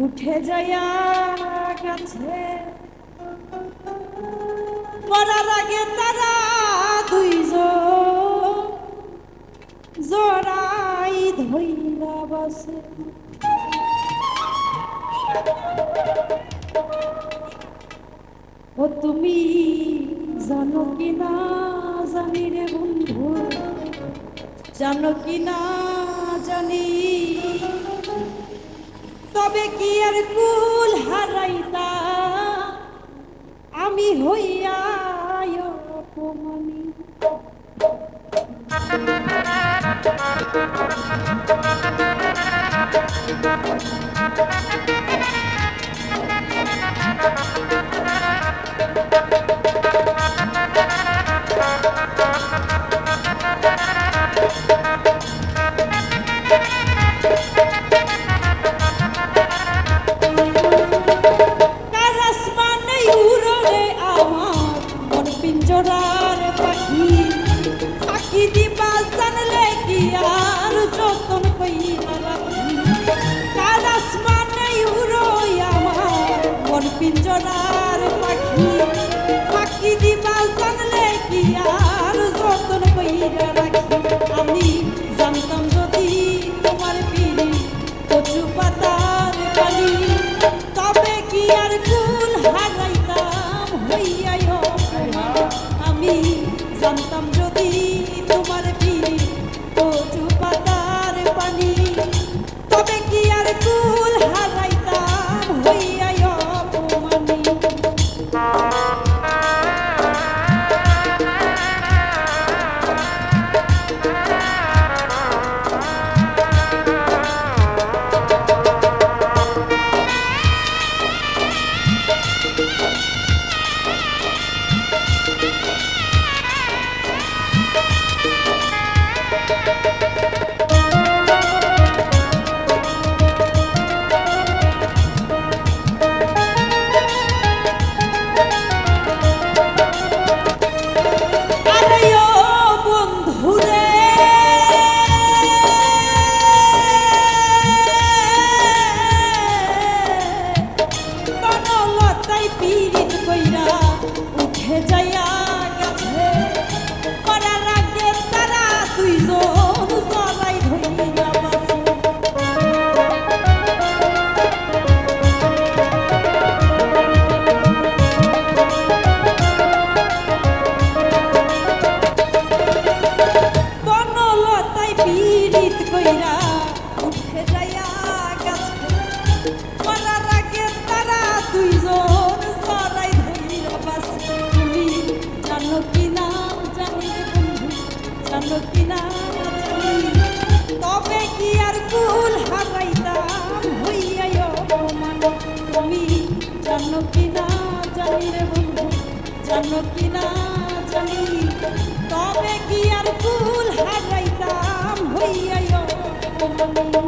উঠে যাইয়া গেছে মরার আগে তারা দুইজন জড়াই ধইরা বসে। ও তুমি জানো কি না জানি রে বন্ধু, জানো কি না জানি, তবে কি আর কুল হারাইতা আমি হইয়া অপমানি। জোড়ার পাখি পাখি দিবা জানলে কি আর যতন কইরা রাখি। কার আসমানে উড়োই আমার মন পিঞ্জরার পাখি পাখি দিবা জানলে কি আর যতন কইরা রাখি। আমি জানতাম যদি তোমার পিড়ি কচু পাতার কালি, তবে কি আর কুল হারাইতাম হইয়া। আমি জানতাম যদি তোমার পিড়ি কচু পাতার পানি, তবে কি আর কুল হারাইতাম হইয়া অপমানি। তবে কি আর কুল হারাইতাম হইয়া অপমান। তুমি জানো কি না জানি রে বন্ধু, জানো কি না জানি, তবে কি আর কুল হারাইতাম হইয়া অপমান।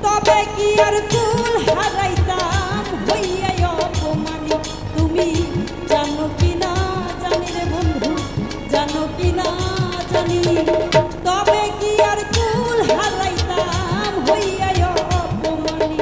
তবে কি আর কুল হারাইতাম হইয়া অপমানি। তুমি জানো কি না জানি রে বন্ধু, জানো কি না জানি, তবে কি আর কুল হারাইতাম হইয়া অপমানি।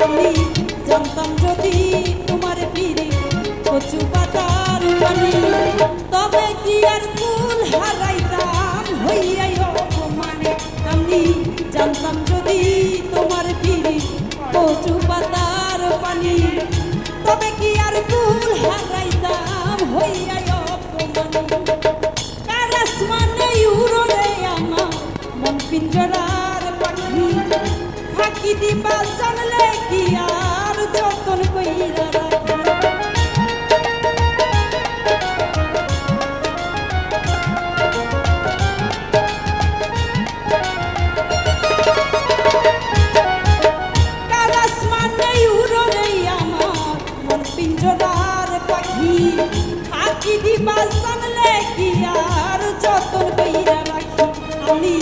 আমি জানতাম যদি তোমার ফিরে কচু পাতার পানি, তবে কি আর কুল হারাইতাম হইয়াই অপমানে। আমি জানতাম যদি তোমার ফিরে কচু পাতার পানি, তবে কি আর কুল হারাইতাম হইয়াই অপমানে। কার আসমানে উড়ে আমার মন পিঞ্জরার পাখি, ফাঁকি দিবা জানলে কি আর যতন কইরা রাখি। কার আসমানে উড়ে আমার মন পিঞ্জরার পাখি, ফাঁকি দিবা জানলে কি আর যতন কইরা রাখি। আমি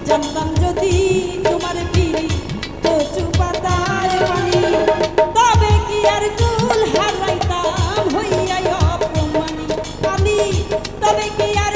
জানতাম যদি তোমার ফিরি কচু পাতার পানি, তবে কি আর কুল হারাইতাম হইয়া অপমানি। আমি তবে কি আর